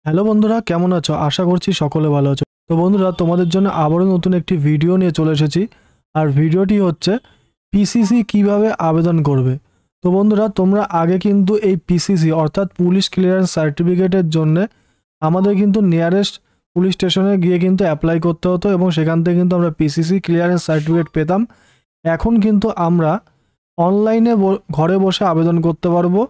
Hello বন্ধুরা, কেমন আছো? আশা করছি সকলে ভালো আছো। তো বন্ধুরা, তোমাদের জন্য আবারও নতুন একটি ভিডিও নিয়ে চলে এসেছি। আর ভিডিওটি হচ্ছে পিসিসি কিভাবে আবেদন করবে। তো বন্ধুরা, তোমরা আগে কিন্তু এই পিসিসি অর্থাৎ পুলিশ ক্লিয়ারেন্স সার্টিফিকেটের জন্য আমাদের কিন্তু নিয়ারেস্ট পুলিশ স্টেশনে গিয়ে কিন্তু অ্যাপ্লাই করতে হতো এবং সেখান থেকে কিন্তু আমরা পিসিসি ক্লিয়ারেন্স সার্টিফিকেট পেতাম। এখন কিন্তু আমরা অনলাইনে ঘরে বসে আবেদন করতে পারবো।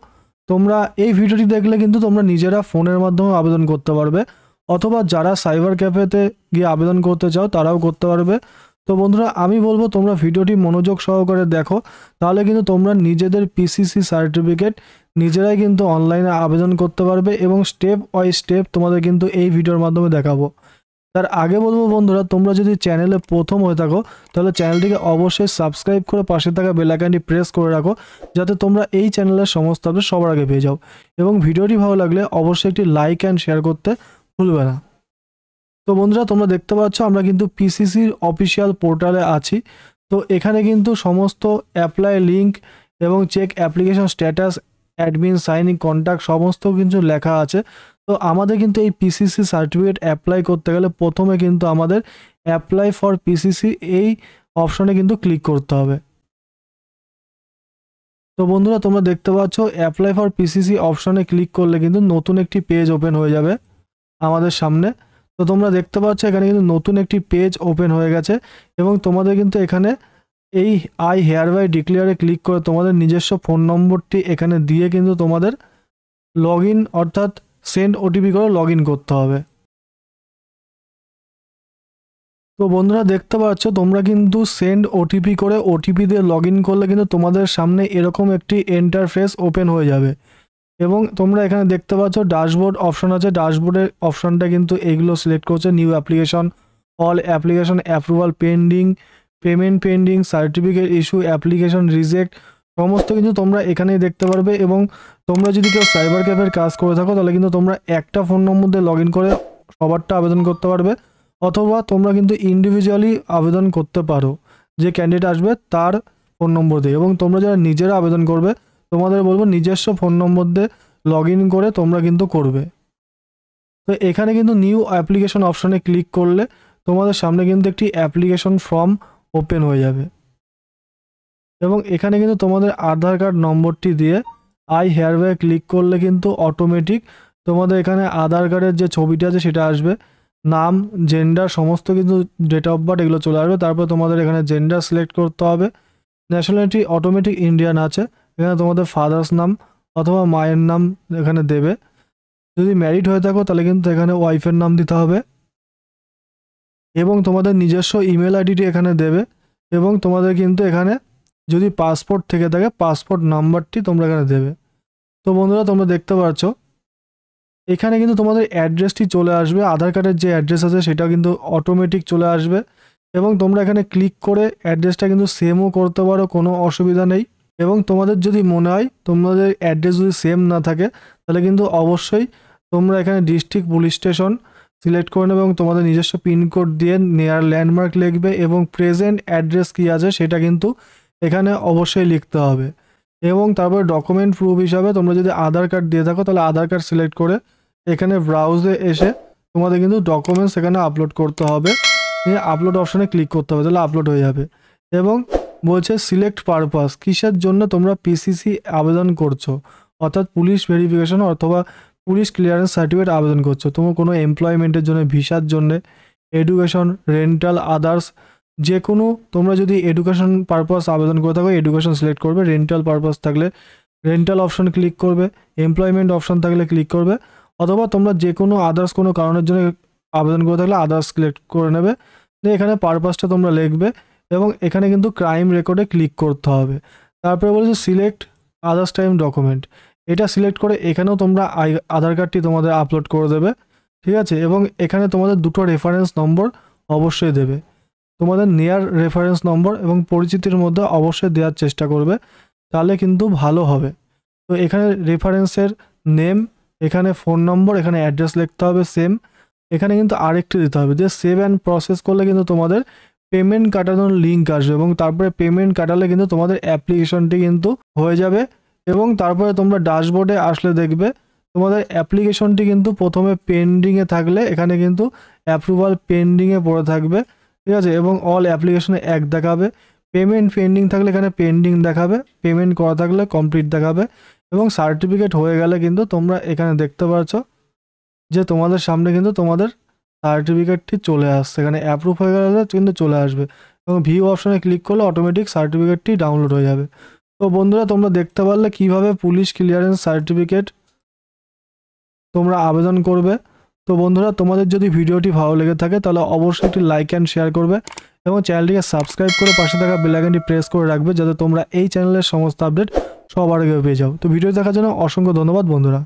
তোমরা এই ভিডিওটি দেখলে কিন্তু তোমরা নিজেরা ফোনের মাধ্যমে আবেদন করতে পারবে, অথবা যারা সাইবার ক্যাফেতে গিয়ে আবেদন করতে চাও তারাও করতে পারবে। তো বন্ধুরা, আমি বলবো তোমরা ভিডিওটি মনোযোগ সহকারে দেখো, তাহলে কিন্তু তোমরা নিজেদের পিসিসি সার্টিফিকেট নিজেরাই কিন্তু অনলাইনে আবেদন করতে পারবে এবং স্টেপ বাই স্টেপ তোমাদের কিন্তু এই ভিডিওর মাধ্যমে দেখাবো। তার আগে বলবো বন্ধুরা, তোমরা যদি চ্যানেলে প্রথম হয়ে থাকো তাহলে চ্যানেলটিকে অবশ্যই সাবস্ক্রাইব করে পাশে থাকা বেল আইকনটি প্রেস করে রাখো, যাতে তোমরা এই চ্যানেলের সমস্ত আপডেট সবার আগে পেয়ে যাও। এবং ভিডিওটি ভালো লাগলে অবশ্যই একটি লাইক অ্যান্ড শেয়ার করতে ভুলবে না। তো বন্ধুরা, তোমরা দেখতে পাচ্ছ আমরা কিন্তু পিসিসির অফিসিয়াল পোর্টালে আছি। তো এখানে কিন্তু সমস্ত অ্যাপ্লাই লিঙ্ক এবং check application status, admin signing contact সমস্ত কিছু লেখা আছে। তো আমাদের কিন্তু এই পিসিসি সার্টিফিকেট অ্যাপ্লাই করতে গেলে প্রথমে কিন্তু আমাদের অ্যাপ্লাই ফর পিসিসি এই অপশনে কিন্তু ক্লিক করতে হবে। তো বন্ধুরা, তোমরা দেখতে পাচ্ছ অ্যাপ্লাই ফর পিসিসি অপশনে ক্লিক করলে কিন্তু নতুন একটি পেজ ওপেন হয়ে যাবে আমাদের সামনে। তো তোমরা দেখতে পাচ্ছ এখানে কিন্তু নতুন একটি পেজ ওপেন হয়ে গেছে এবং তোমাদের কিন্তু এখানে এই আই হেয়ার বাই ডিক্লেয়ারে ক্লিক করে তোমাদের নিজস্ব ফোন নম্বরটি এখানে দিয়ে কিন্তু তোমাদের লগ ইন অর্থাৎ সেন্ড ওটিপি করে লগ ইন করতে হবে। তো বন্ধুরা, দেখতে পাচ্ছ তোমরা কিন্তু সেন্ড ওটিপি করে ওটিপি দিয়ে লগ ইন করলে কিন্তু তোমাদের সামনে এরকম একটি ইন্টারফেস ওপেন হয়ে যাবে এবং তোমরা এখানে দেখতে পাচ্ছ ড্যাশবোর্ড অপশন আছে। ড্যাশবোর্ডের অপশনটা কিন্তু এইগুলো সিলেক্ট করছে: new application, all application approval pending, payment pending, certificate issue, application reject, সমস্ত কিন্তু তোমরা এখানেই দেখতে পারবে। এবং তোমরা যদি কেউ সাইবার ক্যাফের কাজ করে থাকো তাহলে কিন্তু তোমরা একটা ফোন নম্বর দিয়ে লগ ইন করে সবারটা আবেদন করতে পারবে, অথবা তোমরা কিন্তু ইন্ডিভিজুয়ালি আবেদন করতে পারো যে ক্যান্ডিডেট আসবে তার ফোন নম্বর দিয়ে। এবং তোমরা যারা নিজেরা আবেদন করবে তোমাদের বলবো নিজস্ব ফোন নম্বর দিয়ে লগ ইন করে তোমরা কিন্তু করবে। তো এখানে কিন্তু নিউ অ্যাপ্লিকেশন অপশনে ক্লিক করলে তোমাদের সামনে কিন্তু একটি অ্যাপ্লিকেশন ফর্ম ওপেন হয়ে যাবে এবং এখানে কিন্তু তোমাদের আধার কার্ড নম্বরটি দিয়ে আই হেয়ার বাই ক্লিক করলে কিন্তু অটোমেটিক তোমাদের এখানে আধার কার্ডের যে ছবিটা আছে সেটা আসবে, নাম, জেন্ডার সমস্ত কিন্তু ডেট অফ বার্থ এগুলো চলে আসবে। তারপর তোমাদের এখানে জেন্ডার সিলেক্ট করতে হবে। ন্যাশনালিটি অটোমেটিক ইন্ডিয়ান আছে, এখানে তোমাদের ফাদার্স নাম অথবা মায়ের নাম এখানে দেবে। যদি ম্যারিড হয়ে থাকো তাহলে কিন্তু এখানে ওয়াইফের নাম দিতে হবে এবং তোমাদের নিজস্ব ইমেল আইডিটি এখানে দেবে। এবং তোমাদের কিন্তু এখানে যদি পাসপোর্ট থেকে থাকে পাসপোর্ট নাম্বারটি তোমরা এখানে দেবে। তো বন্ধুরা, তোমরা দেখতে পাচ্ছ এখানে কিন্তু তোমাদের অ্যাড্রেসটি চলে আসবে, আধার কার্ডের যে অ্যাড্রেস আছে সেটাও কিন্তু অটোমেটিক চলে আসবে এবং তোমরা এখানে ক্লিক করে অ্যাড্রেসটা কিন্তু সেমও করতে পারো, কোনো অসুবিধা নেই। এবং তোমাদের যদি মনে হয় তোমাদের অ্যাড্রেস যদি সেম না থাকে তাহলে কিন্তু অবশ্যই তোমরা এখানে ডিস্ট্রিক্ট পুলিশ স্টেশন সিলেক্ট করে নেবে এবং তোমাদের নিজস্ব পিনকোড দিয়ে নেয়ার ল্যান্ডমার্ক লিখবে এবং প্রেজেন্ট অ্যাড্রেস কী আছে সেটা কিন্তু এখানে অবশ্যই লিখতে হবে। এবং তারপরে ডকুমেন্ট প্রুফ হিসাবে তোমরা যদি আধার কার্ড দিয়ে থাকো তাহলে আধার কার্ড সিলেক্ট করে এখানে ব্রাউজে এসে তোমাদের কিন্তু ডকুমেন্টস এখানে আপলোড করতে হবে। আপলোড অপশানে ক্লিক করতে হবে, তাহলে আপলোড হয়ে যাবে। এবং বলছে সিলেক্ট পারপাস, কিসের জন্য তোমরা পিসিসি আবেদন করছো, অর্থাৎ পুলিশ ভেরিফিকেশন অথবা পুলিশ ক্লিয়ারেন্স সার্টিফিকেট আবেদন করছো। তোমার কোনো এমপ্লয়মেন্টের জন্য, ভিসার জন্য, এডুকেশন, রেন্টাল, আদার্স যে কোনো, তোমরা যদি এডুকেশন পারপাস আবেদন করে থাকো এডুকেশন সিলেক্ট করবে, রেন্টাল পারপাস থাকলে রেন্টাল অপশন ক্লিক করবে, এমপ্লয়মেন্ট অপশন থাকলে ক্লিক করবে, অথবা তোমরা যে কোনো আদার্স কোনো কারণের জন্য আবেদন করে থাকলে আদার্স সিলেক্ট করে নেবে। এখানে পারপাসটা তোমরা লিখবে এবং এখানে কিন্তু ক্রাইম রেকর্ডে ক্লিক করতে হবে। তারপরে বলেছে সিলেক্ট আদার্স টাইম ডকুমেন্ট, এটা সিলেক্ট করে এখানেও তোমরা আধার কার্ডটি তোমাদের আপলোড করে দেবে, ঠিক আছে। এবং এখানে তোমাদের দুটো রেফারেন্স নম্বর অবশ্যই দেবে, তোমাদের নেয়ার রেফারেন্স নম্বর এবং পরিচিতির মধ্যে অবশ্যই দেওয়ার চেষ্টা করবে, তাহলে কিন্তু ভালো হবে। তো এখানে রেফারেন্সের নেম, এখানে ফোন নম্বর, এখানে অ্যাড্রেস লিখতে হবে সেম। এখানে কিন্তু আরেকটি দিতে হবে যে সেভ অ্যান্ড প্রসেস করলে কিন্তু তোমাদের পেমেন্ট কাটানোর লিঙ্ক আসবে এবং তারপরে পেমেন্ট কাটালে কিন্তু তোমাদের অ্যাপ্লিকেশনটি কিন্তু হয়ে যাবে। এবং তারপরে তোমরা ড্যাশবোর্ডে আসলে দেখবে তোমাদের অ্যাপ্লিকেশনটি কিন্তু প্রথমে পেন্ডিংয়ে থাকলে এখানে কিন্তু অ্যাপ্রুভাল পেন্ডিংয়ে পড়ে থাকবে, ঠিক আছে, এবং অল অ্যাপ্লিকেশনে এক দেখাবে। পেমেন্ট পেন্ডিং থাকলে এখানে পেন্ডিং দেখাবে, পেমেন্ট করা থাকলে কমপ্লিট দেখাবে, এবং সার্টিফিকেট হয়ে গেলে কিন্তু তোমরা এখানে দেখতে পাচ্ছ যে তোমাদের সামনে কিন্তু তোমাদের সার্টিফিকেটটি চলে আসছে, এখানে অ্যাপ্রুভ হয়ে গেলে কিন্তু চলে আসবে, এবং ভিউ অপশনে ক্লিক করলে অটোমেটিক সার্টিফিকেটটি ডাউনলোড হয়ে যাবে। তো বন্ধুরা তোমরা দেখতে পারলে কিভাবে পুলিশ ক্লিয়ারেন্স সার্টিফিকেট তোমরা আবেদন করবে। তো বন্ধুরা তোমাদের যদি ভিডিওটি ভালো লেগে থাকে তাহলে অবশ্যই একটি লাইক অ্যান্ড শেয়ার করবে, এবং চ্যানেলটিকে সাবস্ক্রাইব করে পাশে থাকা বেল আইকনটি প্রেস করে রাখবে যাতে তোমরা এই চ্যানেলের সমস্ত আপডেট সবার আগে পেয়ে যাও। তো ভিডিও দেখার জন্য অসংখ্য ধন্যবাদ বন্ধুরা।